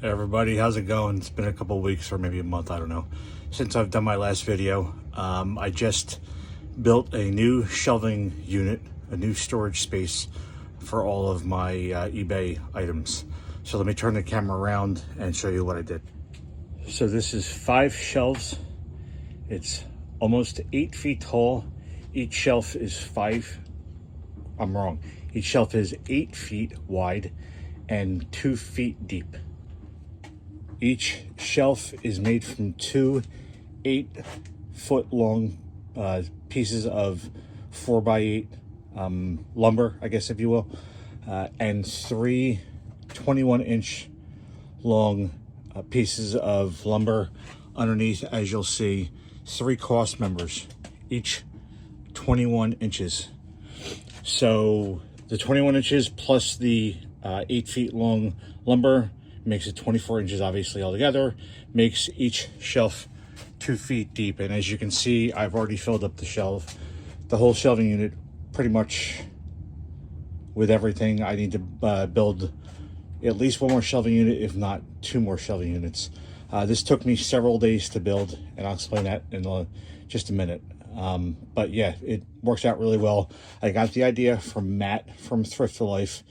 Hey everybody, how's it going? It's been a couple weeks or maybe a month, I don't know, since I've done my last video. I just built a new shelving unit, a new storage space for all of my eBay items. So let me turn the camera around and show you what I did. So this is 5 shelves. It's almost 8 feet tall. Each shelf is Each shelf is 8 feet wide and 2 feet deep. Each shelf is made from 2 8-foot long pieces of 4x8 lumber, I guess, if you will, and 3 21-inch long pieces of lumber underneath. As you'll see, 3 cross members, each 21 inches. So the 21 inches plus the 8 feet long lumber makes it 24 inches, obviously, altogether. Makes each shelf 2 feet deep. And as you can see, I've already filled up the whole shelving unit, pretty much with everything. I need to build at least 1 more shelving unit, if not 2 more shelving units. This took me several days to build, and I'll explain that in just a minute. But yeah, it works out really well. I got the idea from Matt from Thrift for Life,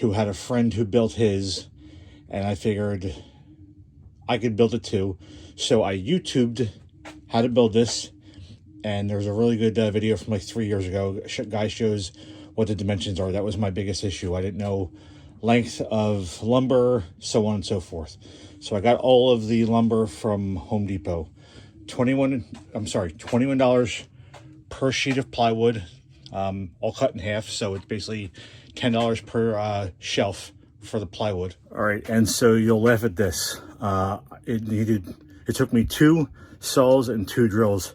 who had a friend who built his, and I figured I could build it too. So I YouTubed how to build this, and there's a really good video from like 3 years ago. Guy shows what the dimensions are. That was my biggest issue. I didn't know length of lumber, so on and so forth. So I got all of the lumber from Home Depot. $21 per sheet of plywood, all cut in half. So it's basically $10 per shelf for the plywood. All right, and so you'll laugh at this. It took me 2 saws and 2 drills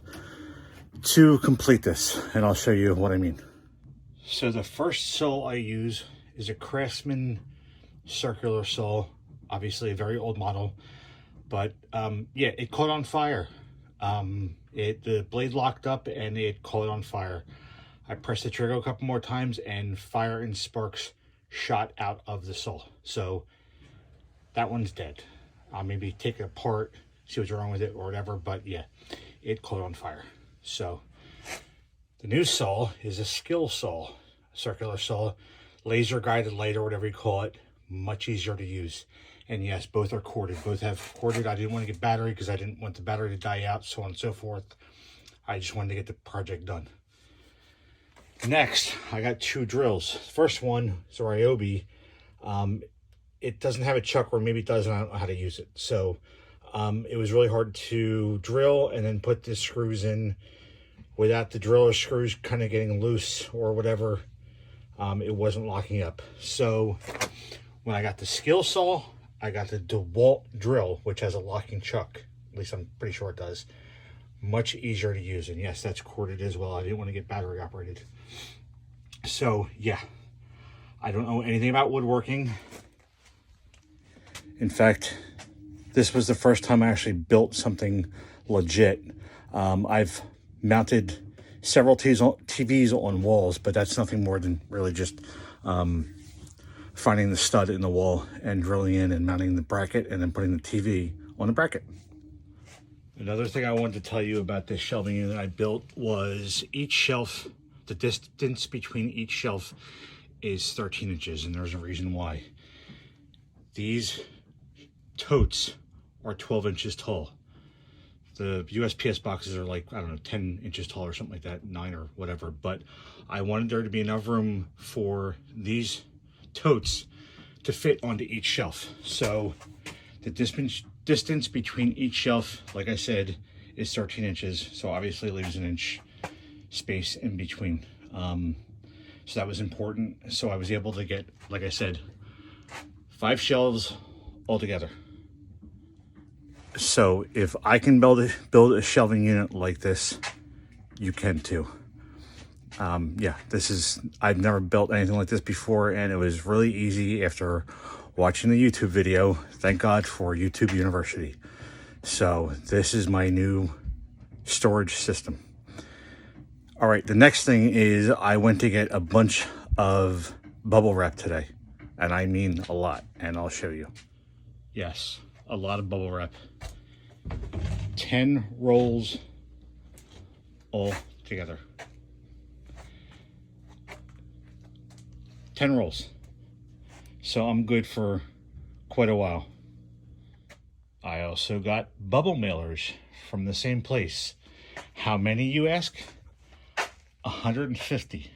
to complete this, and I'll show you what I mean. So the first saw I use is a Craftsman circular saw, obviously a very old model, but yeah, it caught on fire. The blade locked up and it caught on fire. I pressed the trigger a couple more times and fire and sparks shot out of the saw. So that one's dead. I'll maybe take it apart, see what's wrong with it or whatever, but yeah, it caught on fire. So the new saw is a skill saw, circular saw, laser guided light or whatever you call it, much easier to use. And yes, both are corded. Both have corded. I didn't want to get battery because I didn't want the battery to die out, so on and so forth. I just wanted to get the project done. Next, I got 2 drills. First one is a Ryobi. It doesn't have a chuck, or maybe it does, and I don't know how to use it. So it was really hard to drill and then put the screws in without the drill or screws kind of getting loose or whatever. It wasn't locking up. So when I got the skill saw, I got the DeWalt drill, which has a locking chuck. At least I'm pretty sure it does. Much easier to use. And yes, that's corded as well. I didn't want to get battery operated. So yeah, I don't know anything about woodworking. In fact, this was the first time I actually built something legit. I've mounted several TVs on walls, but that's nothing more than really just finding the stud in the wall and drilling in and mounting the bracket and then putting the TV on the bracket. Another thing I wanted to tell you about this shelving unit I built was each shelf, the distance between each shelf is 13 inches, and there's a reason why. These totes are 12 inches tall. The USPS boxes are like, I don't know, 10 inches tall or something like that, 9 or whatever. But I wanted there to be enough room for these totes to fit onto each shelf. So the distance between each shelf, like I said, is 13 inches. So obviously it leaves an inch space in between. So that was important. So I was able to get, like I said, 5 shelves altogether. So if I can build a shelving unit like this, you can too. Yeah, I've never built anything like this before, and it was really easy after watching the YouTube video. Thank God for YouTube University. So this is my new storage system. All right, the next thing is I went to get a bunch of bubble wrap today, and I mean a lot, and I'll show you. Yes, a lot of bubble wrap. 10 rolls all together. 10 rolls. So I'm good for quite a while. I also got bubble mailers from the same place. How many, you ask? 150.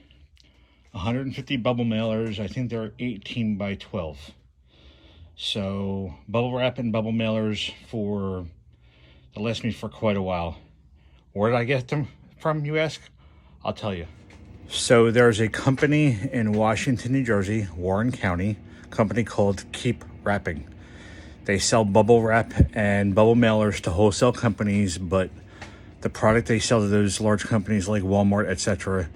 150 bubble mailers. I think they're 18 by 12. So bubble wrap and bubble mailers that last me for quite a while. Where did I get them from, you ask? I'll tell you. So there's a company in Washington, New Jersey, Warren County, company called Keep Wrapping. They sell bubble wrap and bubble mailers to wholesale companies, but the product they sell to those large companies like Walmart, etc.,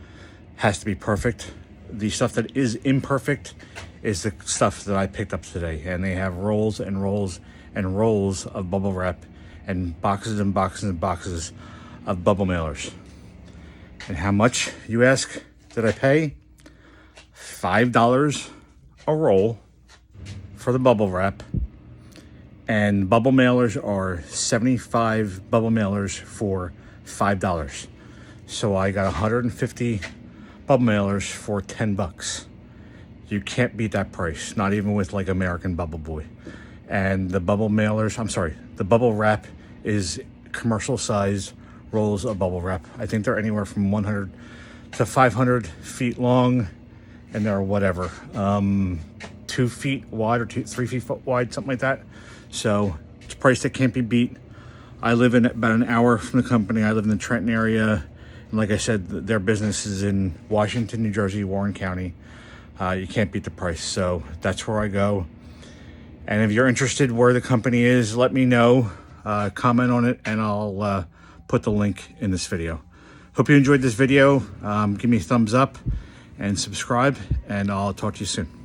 has to be perfect. The stuff that is imperfect is the stuff that I picked up today. And they have rolls and rolls and rolls of bubble wrap and boxes and boxes and boxes of bubble mailers. And how much, you ask, did I pay? $5 a roll for the bubble wrap. And bubble mailers are 75 bubble mailers for $5. So I got 150 bubble mailers for $10. You can't beat that price, not even with like American Bubble Boy. And the bubble mailers, the bubble wrap is commercial size rolls of bubble wrap. I think they're anywhere from 100 to 500 feet long, and they're whatever, 2 feet wide or 3 feet wide, something like that. So it's a price that can't be beat. I live in about an hour from the company. I live in the Trenton area. And like I said, their business is in Washington, New Jersey, Warren County. You can't beat the price. So that's where I go. And if you're interested where the company is, let me know. Comment on it, and I'll put the link in this video. Hope you enjoyed this video. Give me a thumbs up and subscribe, and I'll talk to you soon.